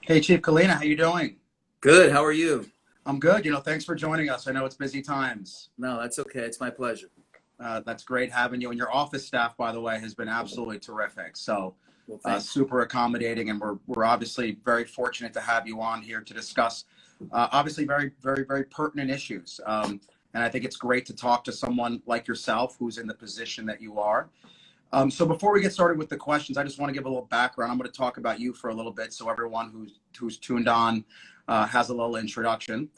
Hey, Chief Colina, how you doing? Good. How are you? I'm good. Thanks for joining us. I know it's busy times. No, that's okay. It's my pleasure. That's great having you. And your office staff, by the way, has been absolutely terrific. So Well, thanks. super accommodating. And we're obviously very fortunate to have you on here to discuss obviously very, very, very pertinent issues. And I think it's great to talk to someone like yourself who's in the position that you are. So before we get started with the questions, I just want to give a little background. I'm going to talk about you for a little bit so everyone who's tuned on has a little introduction.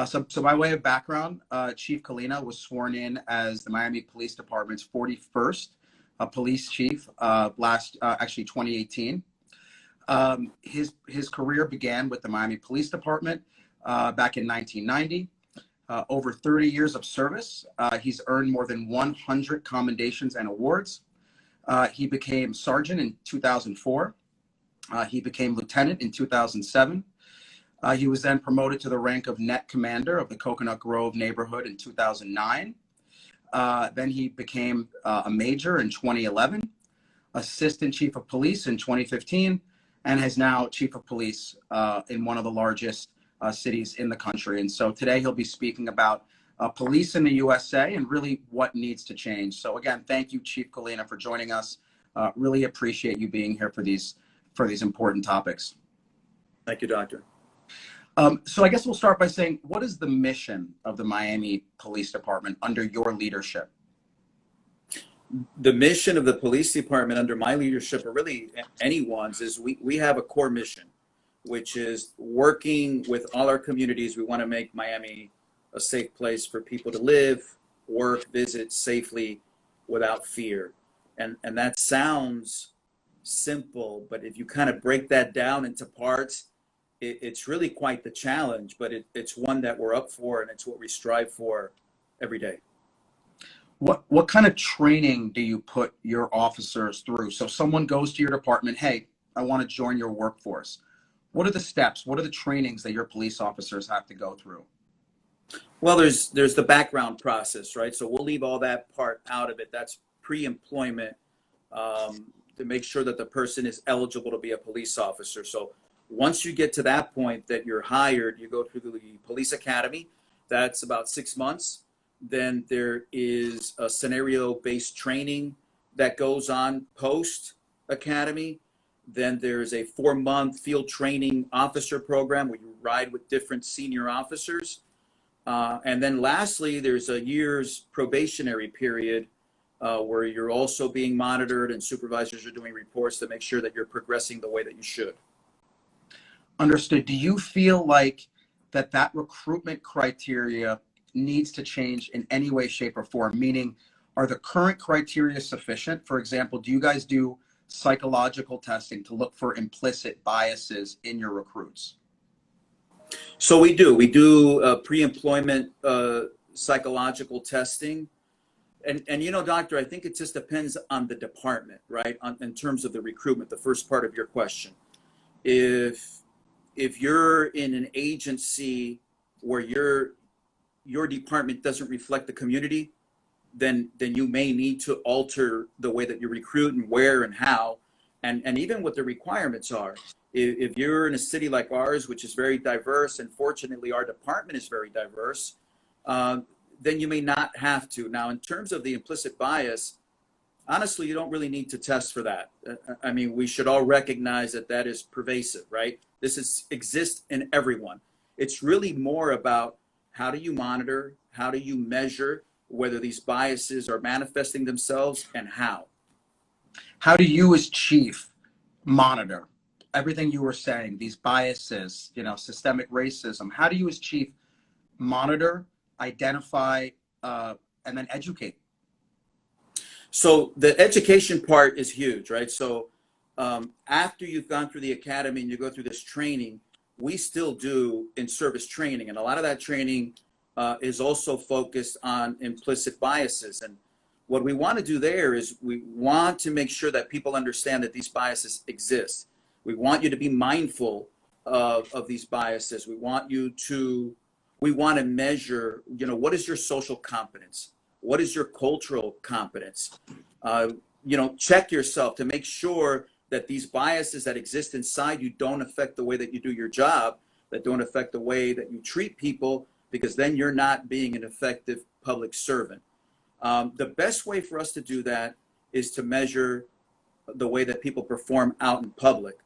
So by way of background, Chief Colina was sworn in as the Miami Police Department's 41st police chief actually 2018. His career began with the Miami Police Department back in 1990. Over 30 years of service, he's earned more than 100 commendations and awards. He became sergeant in 2004. He became lieutenant in 2007. He was then promoted to the rank of net commander of the Coconut Grove neighborhood in 2009. Then he became a major in 2011, assistant chief of police in 2015, and is now chief of police in one of the largest cities in the country. And so today he'll be speaking about police in the USA and really what needs to change. So again, thank you, Chief Colina, for joining us. Really appreciate you being here for these important topics. Thank you, Doctor. So I guess we'll start by saying, what is the mission of the Miami Police Department under your leadership? The mission of the police department under my leadership, or really anyone's, is we have a core mission, which is working with all our communities. We want to make Miami a safe place for people to live, work, visit safely without fear. And that sounds simple, but if you kind of break that down into parts, it's really quite the challenge, but it's one that we're up for, and it's what we strive for every day. What kind of training do you put your officers through? So someone goes to your department, hey, I want to join your workforce. What are the steps? What are the trainings that your police officers have to go through? Well, there's the background process, right? So we'll leave all that part out of it. That's pre-employment to make sure that the person is eligible to be a police officer. So once you get to that point that you're hired, you go through the police academy. That's about 6 months. Then there is a scenario-based training that goes on post-academy. Then there's a 4-month field training officer program where you ride with different senior officers. And then lastly, there's a year's probationary period where you're also being monitored and supervisors are doing reports to make sure that you're progressing the way that you should. Understood. Do you feel like that recruitment criteria needs to change in any way, shape, or form? Meaning, are the current criteria sufficient? For example, do you guys do psychological testing to look for implicit biases in your recruits? So we do pre-employment psychological testing. And Doctor, I think it just depends on the department, right? In terms of the recruitment, the first part of your question. If you're in an agency where your department doesn't reflect the community, then you may need to alter the way that you recruit and where and how, and even what the requirements are. If you're in a city like ours, which is very diverse, and fortunately our department is very diverse, then you may not have to. Now, in terms of the implicit bias, honestly, you don't really need to test for that. I mean, we should all recognize that is pervasive, right? This exists in everyone. It's really more about how do you monitor, how do you measure whether these biases are manifesting themselves, and how. How do you as chief monitor everything you were saying, these biases, systemic racism? How do you as chief monitor, identify, and then educate? So the education part is huge, right? So after you've gone through the academy and you go through this training, we still do in-service training. And a lot of that training is also focused on implicit biases. And what we want to do there is we want to make sure that people understand that these biases exist. We want you to be mindful of these biases. We want to measure, what is your social competence? What is your cultural competence? Check yourself to make sure that these biases that exist inside you don't affect the way that you do your job, that don't affect the way that you treat people, because then you're not being an effective public servant. The best way for us to do that is to measure the way that people perform out in public.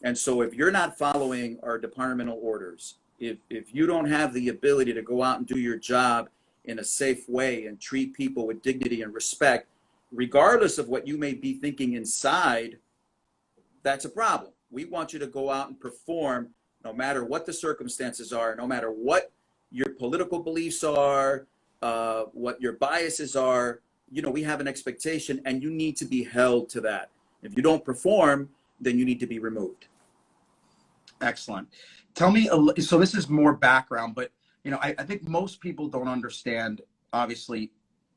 And so if you're not following our departmental orders, if you don't have the ability to go out and do your job in a safe way and treat people with dignity and respect, regardless of what you may be thinking inside, that's a problem. We want you to go out and perform no matter what the circumstances are, no matter what your political beliefs are, what your biases are. You know, we have an expectation and you need to be held to that. If you don't perform, then you need to be removed. Excellent. Tell me, so this is more background, but you know, I think most people don't understand, obviously,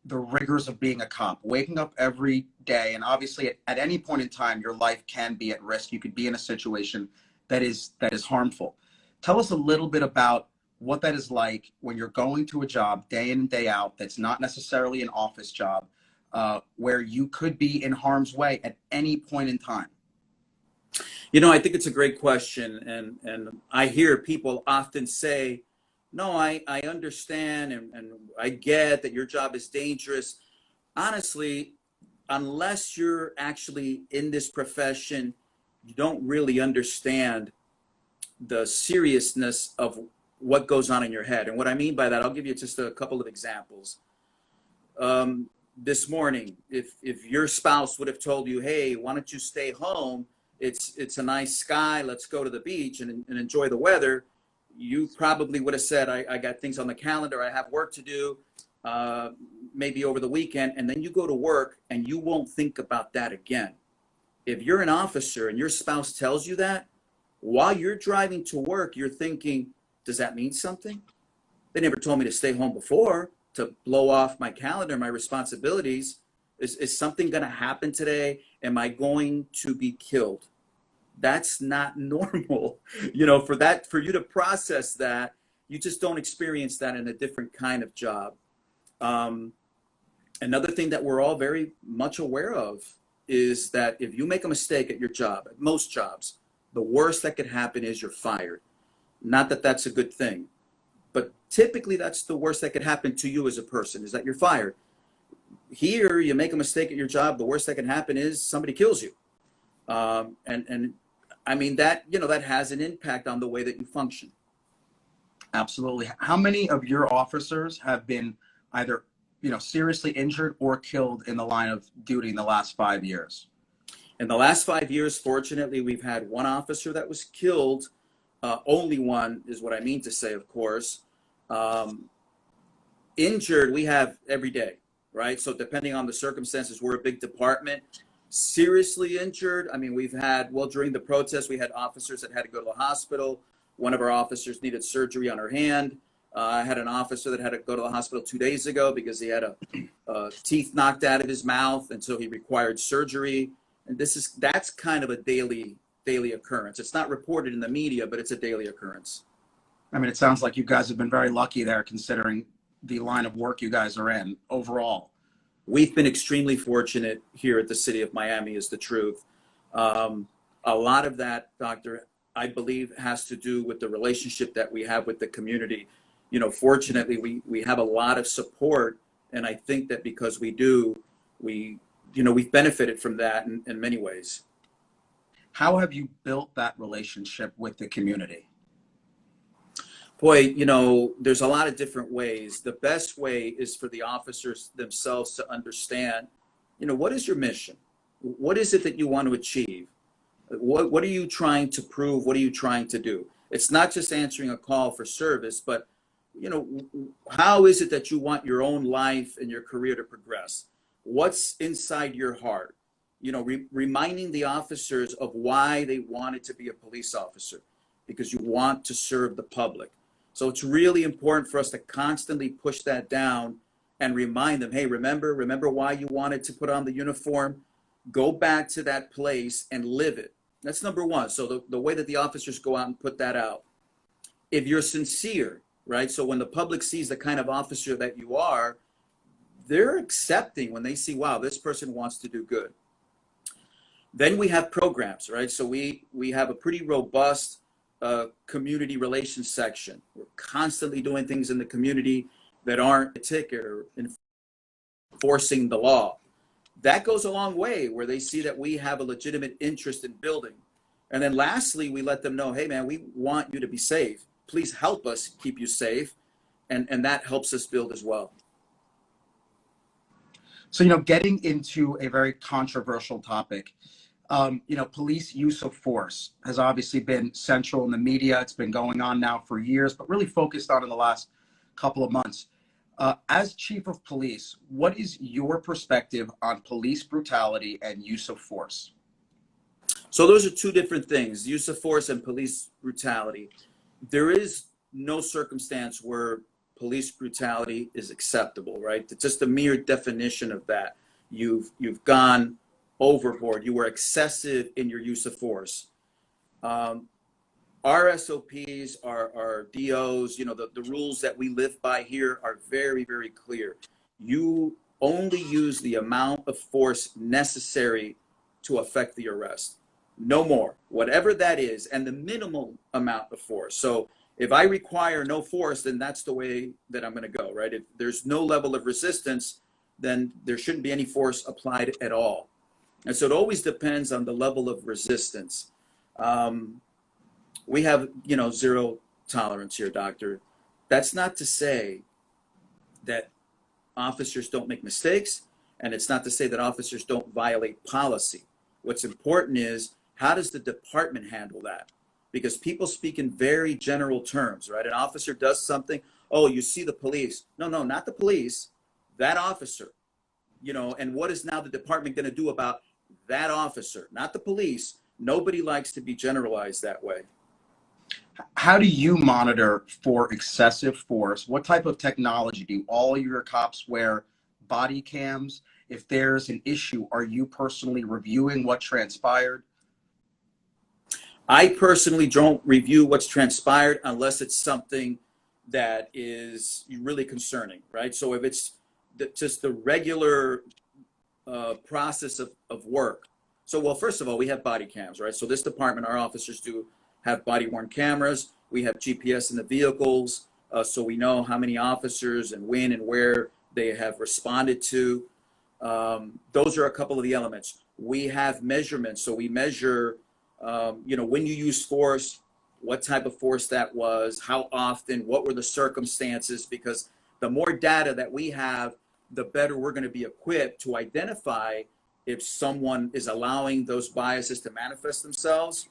the rigors of being a cop, waking up every day. And obviously at any point in time, your life can be at risk. You could be in a situation that is harmful. Tell us a little bit about what that is like when you're going to a job day in and day out that's not necessarily an office job, where you could be in harm's way at any point in time. You know, I think it's a great question. And I hear people often say, no, I understand and I get that your job is dangerous. Honestly, unless you're actually in this profession, you don't really understand the seriousness of what goes on in your head. And what I mean by that, I'll give you just a couple of examples. This morning, if your spouse would have told you, hey, why don't you stay home? It's a nice sky, let's go to the beach and enjoy the weather. You probably would have said, I got things on the calendar, I have work to do, maybe over the weekend, and then you go to work and you won't think about that again. If you're an officer and your spouse tells you that, while you're driving to work, you're thinking, does that mean something? They never told me to stay home before, to blow off my calendar, my responsibilities. Is something gonna happen today? Am I going to be killed? That's not normal. You know, for you to process that, you just don't experience that in a different kind of job. Another thing that we're all very much aware of is that if you make a mistake at your job, at most jobs, the worst that could happen is you're fired. Not that that's a good thing, but typically that's the worst that could happen to you as a person, is that you're fired. Here, you make a mistake at your job, the worst that can happen is somebody kills you. And I mean, that, you know, that has an impact on the way that you function. Absolutely. How many of your officers have been either, you know, seriously injured or killed in the line of duty in the last 5 years? In the last 5 years, fortunately, we've had one officer that was killed. Only one is what I mean to say, of course. Injured, we have every day, right? So depending on the circumstances, we're a big department. Seriously injured, I mean, we've had, well, during the protest, we had officers that had to go to the hospital. One of our officers needed surgery on her hand. I had an officer that had to go to the hospital 2 days ago because he had a teeth knocked out of his mouth, and so he required surgery. And that's kind of a daily occurrence. It's not reported in the media, but it's a daily occurrence. I mean, it sounds like you guys have been very lucky there, considering the line of work you guys are in overall. We've been extremely fortunate here at the city of Miami, is the truth. A lot of that, Doctor, I believe has to do with the relationship that we have with the community. You know, fortunately, we have a lot of support. And I think that because we do, we've benefited from that in many ways. How have you built that relationship with the community? Boy, you know, there's a lot of different ways. The best way is for the officers themselves to understand, you know, what is your mission? What is it that you want to achieve? What are you trying to prove? What are you trying to do? It's not just answering a call for service, but, you know, how is it that you want your own life and your career to progress? What's inside your heart? You know, reminding the officers of why they wanted to be a police officer, because you want to serve the public. So it's really important for us to constantly push that down and remind them, hey, remember why you wanted to put on the uniform? Go back to that place and live it. That's number one. So the way that the officers go out and put that out. If you're sincere, right? So when the public sees the kind of officer that you are, they're accepting when they see, wow, this person wants to do good. Then we have programs, right? So we have a pretty robust community relations section. We're constantly doing things in the community that aren't a ticket or enforcing the law. That goes a long way where they see that we have a legitimate interest in building. And then lastly, we let them know, hey man, we want you to be safe. Please help us keep you safe. And that helps us build as well. So, getting into a very controversial topic, police use of force has obviously been central in the media. It's been going on now for years, but really focused on in the last couple of months. As chief of police, what is your perspective on police brutality and use of force? So those are two different things, use of force and police brutality. There is no circumstance where police brutality is acceptable, right? It's just a mere definition of that. You've gone overboard. You were excessive in your use of force. Our SOPs, our DOs, the rules that we live by here are very, very clear. You only use the amount of force necessary to effect the arrest. No more, whatever that is, and the minimal amount of force. So if I require no force, then that's the way that I'm going to go, right? If there's no level of resistance, then there shouldn't be any force applied at all. And so it always depends on the level of resistance. We have, zero tolerance here, doctor. That's not to say that officers don't make mistakes, and it's not to say that officers don't violate policy. What's important is, how does the department handle that? Because people speak in very general terms, right? An officer does something, oh, you see the police. No, not the police, that officer. And what is now the department going to do about that officer, not the police? Nobody likes to be generalized that way. How do you monitor for excessive force? What type of technology do all your cops wear? Body cams? If there's an issue, are you personally reviewing what transpired? I personally don't review what's transpired unless it's something that is really concerning, right? So if it's just the regular process of work. So, well, first of all, we have body cams, right? So this department, our officers do have body-worn cameras. We have GPS in the vehicles, so we know how many officers and when and where they have responded to. Those are a couple of the elements. We have measurements, so we measure, when you use force, what type of force that was, how often, what were the circumstances, because the more data that we have, the better we're going to be equipped to identify if someone is allowing those biases to manifest themselves,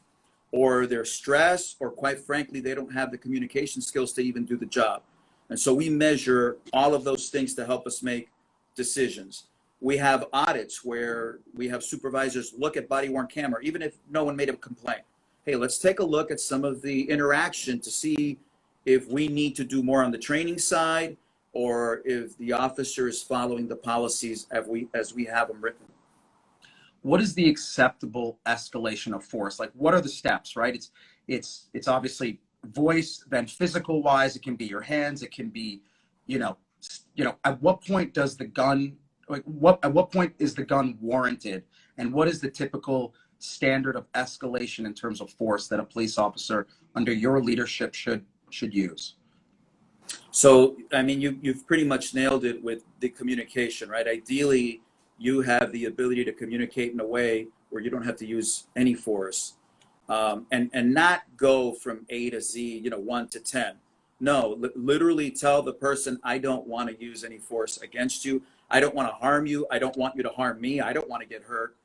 or they're stressed, or quite frankly, they don't have the communication skills to even do the job. And so we measure all of those things to help us make decisions. We have audits where we have supervisors look at body-worn camera, even if no one made a complaint. Hey, let's take a look at some of the interaction to see if we need to do more on the training side, or if the officer is following the policies as we have them written. What is the acceptable escalation of force? Like, what are the steps, right? It's obviously voice, then physical wise, it can be your hands, it can be, at what point does the gun, at what point is the gun warranted? And what is the typical standard of escalation in terms of force that a police officer under your leadership should use? So, I mean, you've pretty much nailed it with the communication, right? Ideally, you have the ability to communicate in a way where you don't have to use any force, and not go from A to Z, 1 to 10. No, literally tell the person, I don't want to use any force against you. I don't want to harm you. I don't want you to harm me. I don't want to get hurt.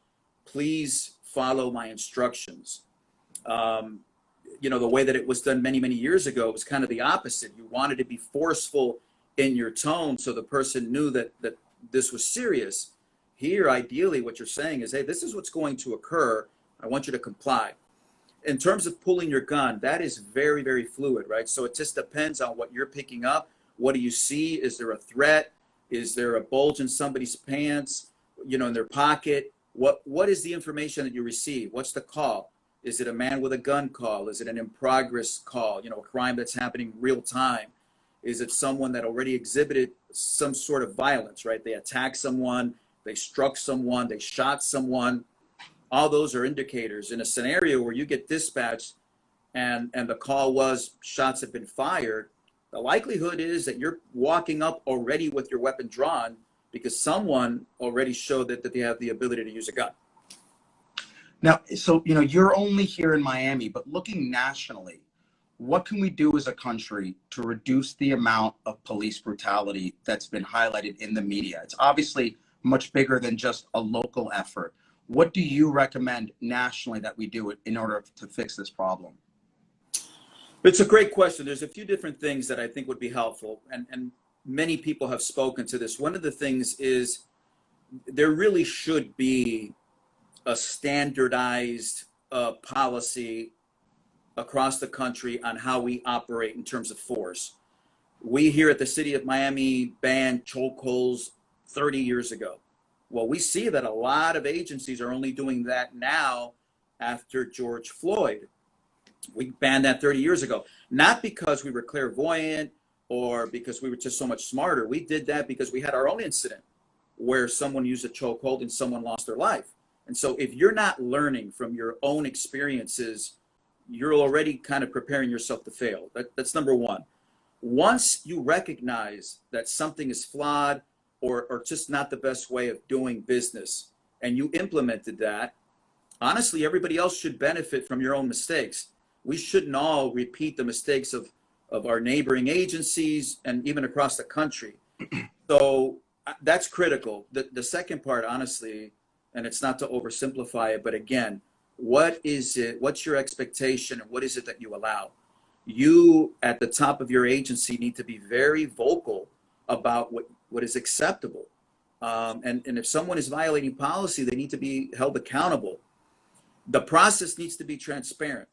Please follow my instructions. The way that it was done many, many years ago was kind of the opposite. You wanted to be forceful in your tone so the person knew that this was serious. Here, ideally, what you're saying is, hey, this is what's going to occur. I want you to comply. In terms of pulling your gun, that is very, very fluid, right? So it just depends on what you're picking up. What do you see? Is there a threat? Is there a bulge in somebody's pants, in their pocket? What is the information that you receive? What's the call? Is it a man with a gun call? Is it an in progress call? A crime that's happening real time? Is it someone that already exhibited some sort of violence, right? They attacked someone, they struck someone, they shot someone. All those are indicators. In a scenario where you get dispatched and the call was shots have been fired, the likelihood is that you're walking up already with your weapon drawn because someone already showed that they have the ability to use a gun. Now, so, you're only here in Miami, but looking nationally, what can we do as a country to reduce the amount of police brutality that's been highlighted in the media? It's obviously much bigger than just a local effort. What do you recommend nationally that we do in order to fix this problem? It's a great question. There's a few different things that I think would be helpful, and many people have spoken to this. One of the things is there really should be a standardized policy across the country on how we operate in terms of force. We here at the city of Miami banned chokeholds 30 years ago. Well, we see that a lot of agencies are only doing that now after George Floyd. We banned that 30 years ago, not because we were clairvoyant or because we were just so much smarter. We did that because we had our own incident where someone used a chokehold and someone lost their life. And so if you're not learning from your own experiences, you're already kind of preparing yourself to fail. That's number one. Once you recognize that something is flawed or just not the best way of doing business, and you implemented that, honestly, everybody else should benefit from your own mistakes. We shouldn't all repeat the mistakes of our neighboring agencies and even across the country. So that's critical. The second part, honestly, and it's not to oversimplify it, but again, what is it? What's your expectation, and what is it that you allow? You, at the top of your agency, need to be very vocal about what is acceptable. And if someone is violating policy, they need to be held accountable. The process needs to be transparent.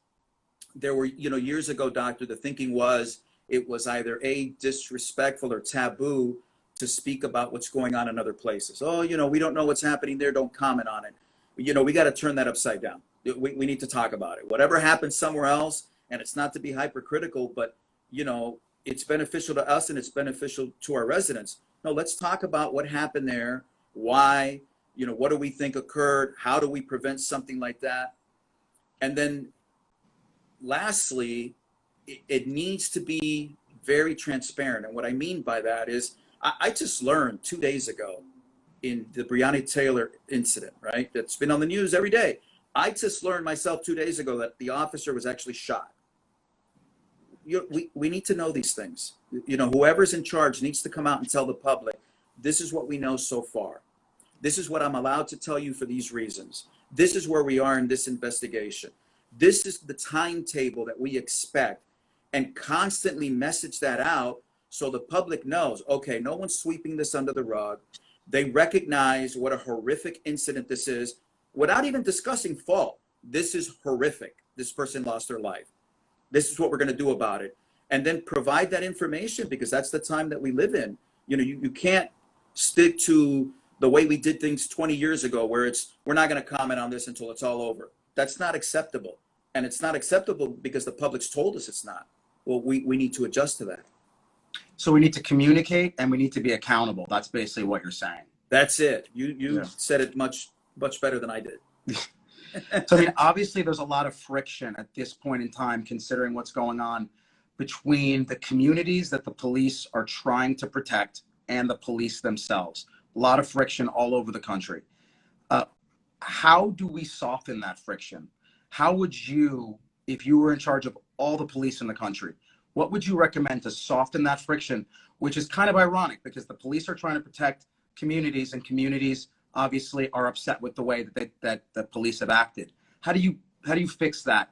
There were, years ago, Doctor, the thinking was it was either disrespectful or taboo to speak about what's going on in other places. Oh, we don't know what's happening there. Don't comment on it. We got to turn that upside down. We need to talk about it. Whatever happens somewhere else, and it's not to be hypercritical, but, it's beneficial to us and it's beneficial to our residents. No, let's talk about what happened there. Why, what do we think occurred? How do we prevent something like that? And then lastly, it needs to be very transparent. And what I mean by that is I just learned 2 days ago in the Breonna Taylor incident, right? That's been on the news every day. I just learned myself 2 days ago that the officer was actually shot. We need to know these things. Whoever's in charge needs to come out and tell the public, this is what we know so far. This is what I'm allowed to tell you for these reasons. This is where we are in this investigation. This is the timetable that we expect, and constantly message that out so the public knows, okay, no one's sweeping this under the rug. They recognize what a horrific incident this is without even discussing fault. This is horrific. This person lost their life. This is what we're going to do about it. And then provide that information, because that's the time that we live in. You can't stick to the way we did things 20 years ago where we're not going to comment on this until it's all over. That's not acceptable. And it's not acceptable because the public's told us it's not. Well, we need to adjust to that. So we need to communicate and we need to be accountable. That's basically what you're saying. That's it. You said it much better than I did. So obviously there's a lot of friction at this point in time, considering what's going on between the communities that the police are trying to protect and the police themselves. A lot of friction all over the country. How do we soften that friction? How would you, if you were in charge of all the police in the country, what would you recommend to soften that friction, which is kind of ironic because the police are trying to protect communities, and communities obviously are upset with the way that the police have acted. How do you fix that?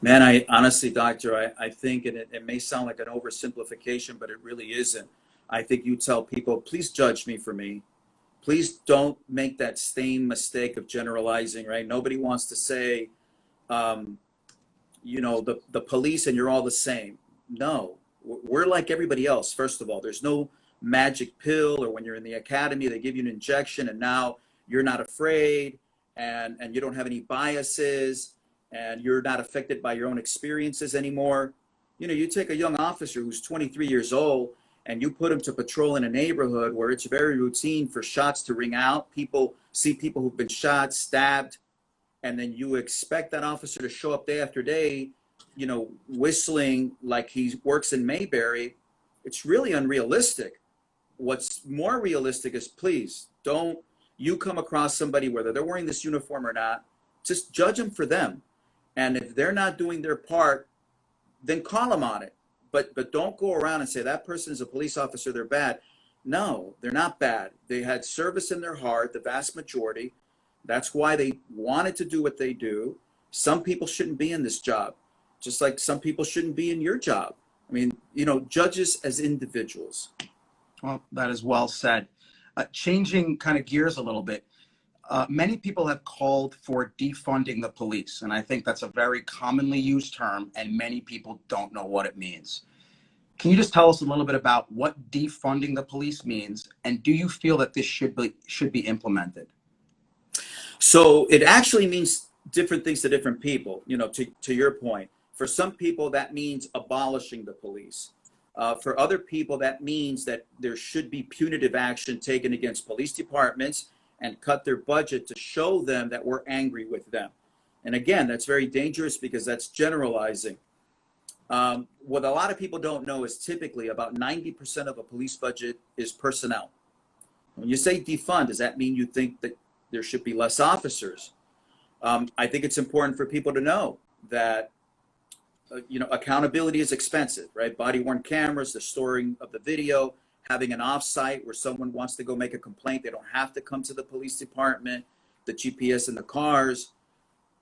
Man, I honestly, Doctor, I think, and it may sound like an oversimplification, but it really isn't. I think you tell people, please judge me for me. Please don't make that same mistake of generalizing, right? Nobody wants to say, the police and you're all the same. No, we're like everybody else. First of all, there's no magic pill, or when you're in the academy, they give you an injection and now you're not afraid and you don't have any biases and you're not affected by your own experiences anymore. You take a young officer who's 23 years old and you put them to patrol in a neighborhood where it's very routine for shots to ring out, people see people who've been shot, stabbed, and then you expect that officer to show up day after day, you know, whistling like he works in Mayberry, it's really unrealistic. What's more realistic is, please don't you come across somebody, whether they're wearing this uniform or not, just judge them for them. And if they're not doing their part, then call them on it. But don't go around and say that person is a police officer, they're bad. No, they're not bad. They had service in their heart, the vast majority. That's why they wanted to do what they do. Some people shouldn't be in this job, just like some people shouldn't be in your job. I mean, you know, judges as individuals. Well, that is well said. Changing kind of gears a little bit, many people have called for defunding the police, and I think that's a very commonly used term, and many people don't know what it means. Can you just tell us a little bit about what defunding the police means, and do you feel that this should be implemented? So it actually means different things to different people. You know, to your point, for some people that means abolishing the police. For other people, that means that there should be punitive action taken against police departments and cut their budget to show them that we're angry with them. And again, that's very dangerous because that's generalizing. What a lot of people don't know is typically about 90% of a police budget is personnel. When you say defund, does that mean you think that there should be less officers? I think it's important for people to know that you know, accountability is expensive, right? Body-worn cameras, the storing of the video, having an off-site where someone wants to go make a complaint, they don't have to come to the police department, the GPS in the cars,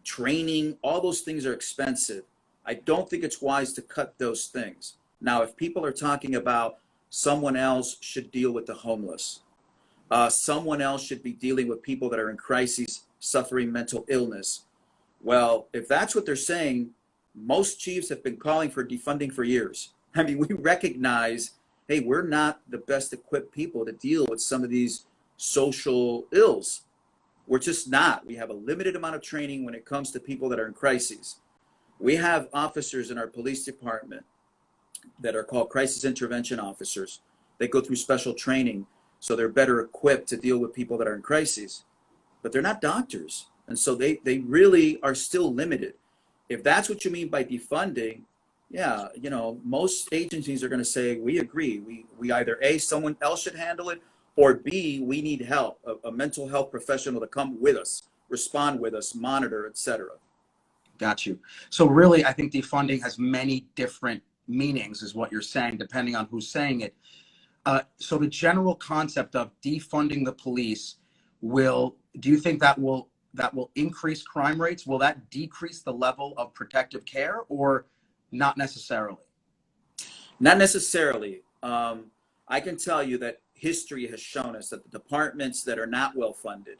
training, all those things are expensive. I don't think it's wise to cut those things. Now, if people are talking about someone else should deal with the homeless, someone else should be dealing with people that are in crises, suffering mental illness. Well, if that's what they're saying, most chiefs have been calling for defunding for years. I mean, we recognize, hey, we're not the best equipped people to deal with some of these social ills. We're just not. We have a limited amount of training when it comes to people that are in crises. We have officers in our police department that are called crisis intervention officers. They go through special training, so they're better equipped to deal with people that are in crises. But they're not doctors. And so they really are still limited. If that's what you mean by defunding, yeah, you know, most agencies are going to say, we agree. We either A, someone else should handle it, or B, we need help, a mental health professional to come with us, respond with us, monitor, etc. Got you. So really, I think defunding has many different meanings, is what you're saying, depending on who's saying it. So the general concept of defunding the police do you think that will increase crime rates? Will that decrease the level of protective care, or not necessarily? Not necessarily. I can tell you that history has shown us that the departments that are not well funded,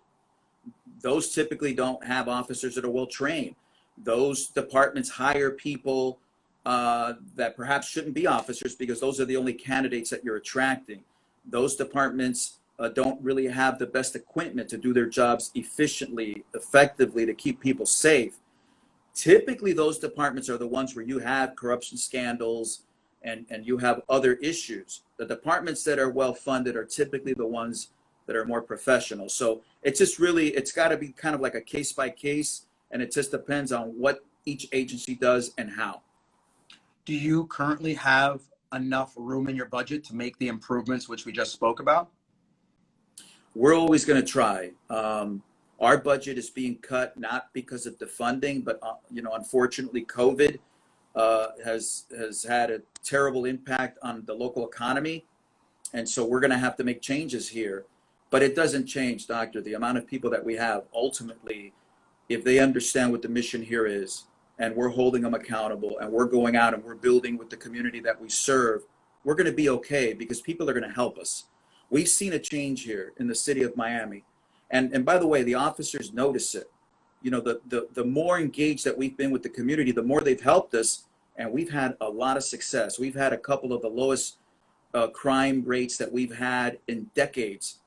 those typically don't have officers that are well trained. Those departments hire people that perhaps shouldn't be officers because those are the only candidates that you're attracting. Those departments don't really have the best equipment to do their jobs efficiently, effectively, to keep people safe. Typically, those departments are the ones where you have corruption scandals and you have other issues. The departments that are well funded are typically the ones that are more professional. So it's just really, it's got to be kind of like a case by case, and it just depends on what each agency does and how. Do you currently have enough room in your budget to make the improvements which we just spoke about? We're always going to try. Our budget is being cut not because of defunding, but you know, unfortunately, COVID has had a terrible impact on the local economy, and so we're going to have to make changes here. But it doesn't change, Doctor, the amount of people that we have. Ultimately, if they understand what the mission here is, and we're holding them accountable, and we're going out and we're building with the community that we serve, we're going to be okay because people are going to help us. We've seen a change here in the city of Miami. And by the way, the officers notice it. You know, the more engaged that we've been with the community, the more they've helped us. And we've had a lot of success. We've had a couple of the lowest crime rates that we've had in decades.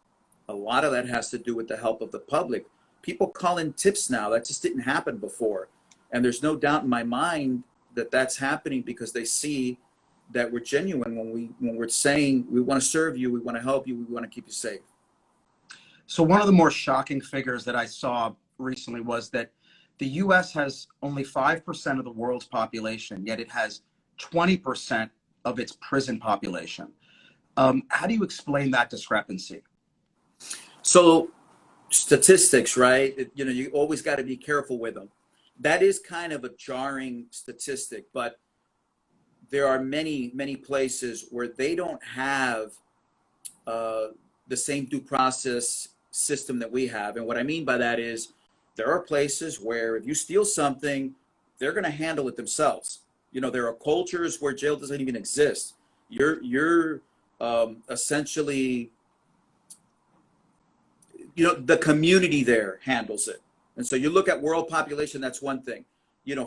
A lot of that has to do with the help of the public. People call in tips now. That just didn't happen before. And there's no doubt in my mind that that's happening because they see that we're genuine when we're saying we want to serve you, we want to help you, we want to keep you safe. So one of the more shocking figures that I saw recently was that the U.S. has only 5% of the world's population, yet it has 20% of its prison population. How do you explain that discrepancy? So statistics, right? You always got to be careful with them. That is kind of a jarring statistic, but there are many, many places where they don't have the same due process system that we have. And what I mean by that is there are places where if you steal something, they're going to handle it themselves. There are cultures where jail doesn't even exist. You're essentially, the community there handles it. And so you look at world population, that's one thing.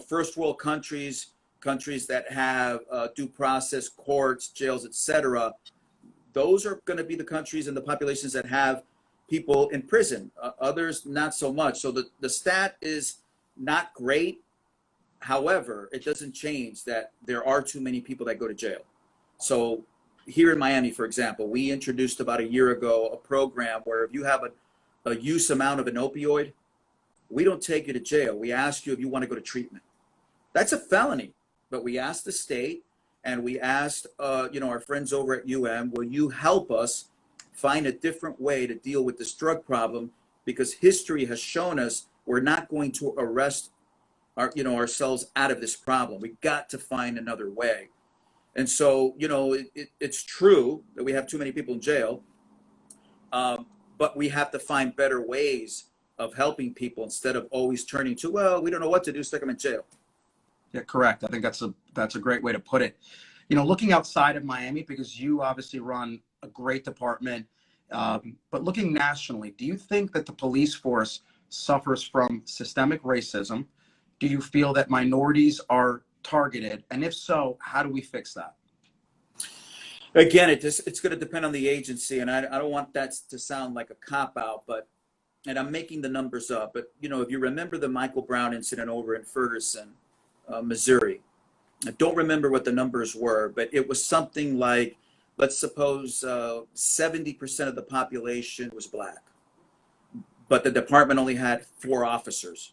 First world countries that have due process, courts, jails, etc. Those are going to be the countries and the populations that have people in prison. Others, not so much. So the stat is not great. However, it doesn't change that there are too many people that go to jail. So here in Miami, for example, we introduced about a year ago a program where if you have a use amount of an opioid, we don't take you to jail. We ask you if you want to go to treatment. That's a felony, but we asked the state and we asked, our friends over at will you help us find a different way to deal with this drug problem? Because history has shown us we're not going to arrest ourselves out of this problem. We got to find another way. And so, it's true that we have too many people in jail, but we have to find better ways of helping people instead of always turning to, well, we don't know what to do, stick them in jail. Yeah, correct. I think that's a great way to put it. Looking outside of Miami, because you obviously run a great department, but looking nationally, do you think that the police force suffers from systemic racism? Do you feel that minorities are targeted? And if so, how do we fix that? Again, it's going to depend on the agency. And I don't want that to sound like a cop-out, and I'm making the numbers up. But, if you remember the Michael Brown incident over in Ferguson, Missouri, I don't remember what the numbers were, but it was something like, let's suppose 70% of the population was black, but the department only had 4 officers.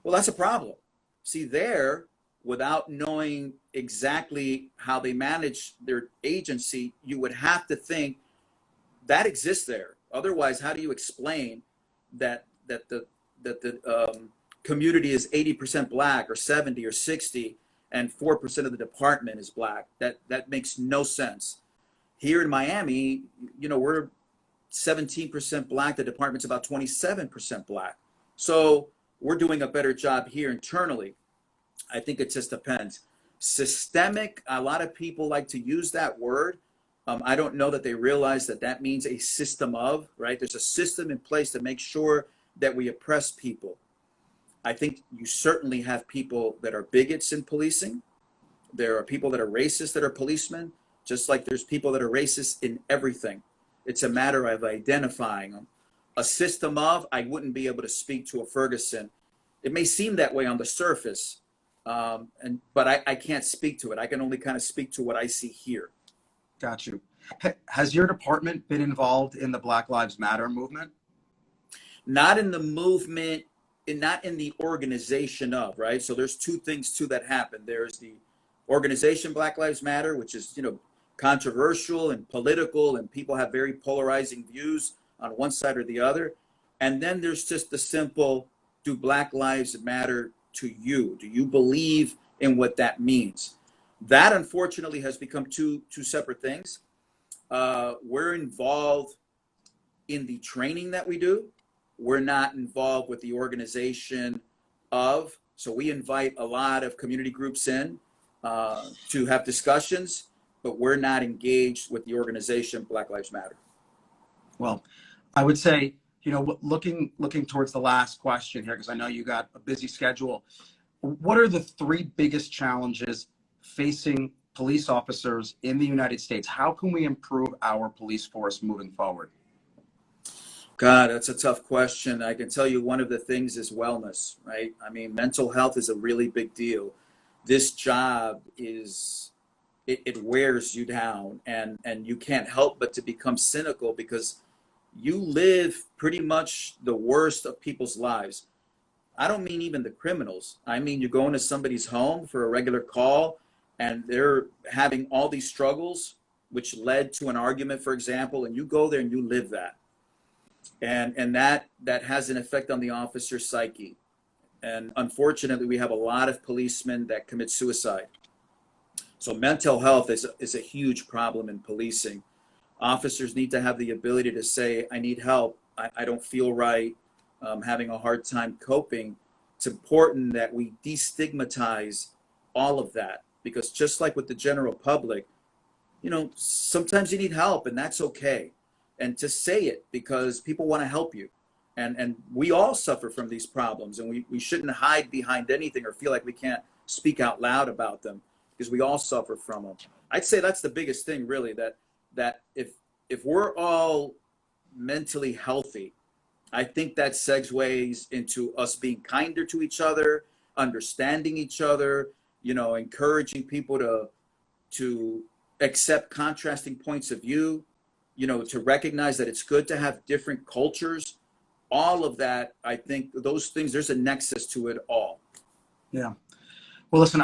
Well, that's a problem. See, there, without knowing exactly how they manage their agency, you would have to think that exists there. Otherwise, how do you explain that the community is 80% black or 70 or 60 and 4% of the department is black? That makes no sense. Here in Miami, we're 17% black. The department's about 27% black. So we're doing a better job here internally. I think it just depends. Systemic, a lot of people like to use that word. I don't know that they realize that means a system of, right? There's a system in place to make sure that we oppress people. I think you certainly have people that are bigots in policing. There are people that are racist that are policemen, just like there's people that are racist in everything. It's a matter of identifying them. A system of, I wouldn't be able to speak to a Ferguson. It may seem that way on the surface, but I can't speak to it. I can only kind of speak to what I see here. Got you. Has your department been involved in the Black Lives Matter movement? Not in the movement, and not in the organization of, right? So there's 2 things too that happen. There's the organization Black Lives Matter, which is, controversial and political, and people have very polarizing views on one side or the other. And then there's just the simple, do Black Lives Matter to you? Do you believe in what that means? That unfortunately has become two separate things. We're involved in the training that we do. We're not involved with the organization of, so we invite a lot of community groups in to have discussions, but we're not engaged with the organization Black Lives Matter. Well, I would say, looking towards the last question here, because I know you got a busy schedule. What are the 3 biggest challenges facing police officers in the United States? How can we improve our police force moving forward? God, that's a tough question. I can tell you one of the things is wellness, right? I mean, mental health is a really big deal. This job is it wears you down, and you can't help but to become cynical because you live pretty much the worst of people's lives. I don't mean even the criminals. I mean, you go into somebody's home for a regular call and they're having all these struggles, which led to an argument, for example, and you go there and you live that. And that has an effect on the officer's psyche. And unfortunately, we have a lot of policemen that commit suicide. So mental health is a huge problem in policing. Officers need to have the ability to say, I need help. I don't feel right. I'm having a hard time coping. It's important that we destigmatize all of that, because just like with the general public, you know, sometimes you need help and that's okay. And to say it because people want to help you. And we all suffer from these problems, and we shouldn't hide behind anything or feel like we can't speak out loud about them, because we all suffer from them. I'd say that's the biggest thing, really, that if we're all mentally healthy, I think that segues into us being kinder to each other, understanding each other, you know, encouraging people to accept contrasting points of view, you know, to recognize that it's good to have different cultures. All of that, I think those things, there's a nexus to it all. Yeah. Well, listen,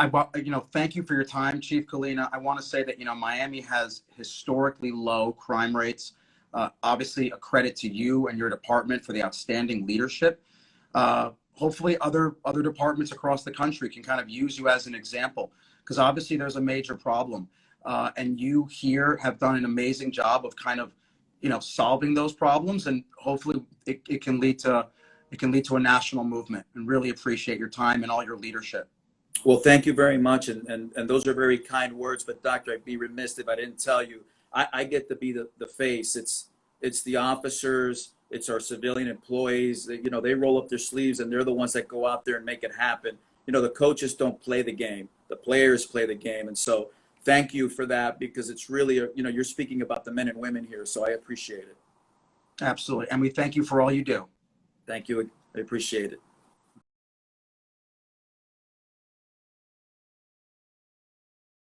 thank you for your time, Chief Colina. I want to say that, Miami has historically low crime rates. Obviously, a credit to you and your department for the outstanding leadership. Hopefully, other departments across the country can kind of use you as an example, because obviously there's a major problem. And you here have done an amazing job of kind of, solving those problems, and hopefully it can lead to a national movement. And really appreciate your time and all your leadership. Well, thank you very much. And those are very kind words, but Doctor, I'd be remiss if I didn't tell you, I get to be the face. It's the officers, it's our civilian employees, they roll up their sleeves and they're the ones that go out there and make it happen. The coaches don't play the game, the players play the game. And so thank you for that, because it's really, you're speaking about the men and women here. So I appreciate it. Absolutely. And we thank you for all you do. Thank you. I appreciate it.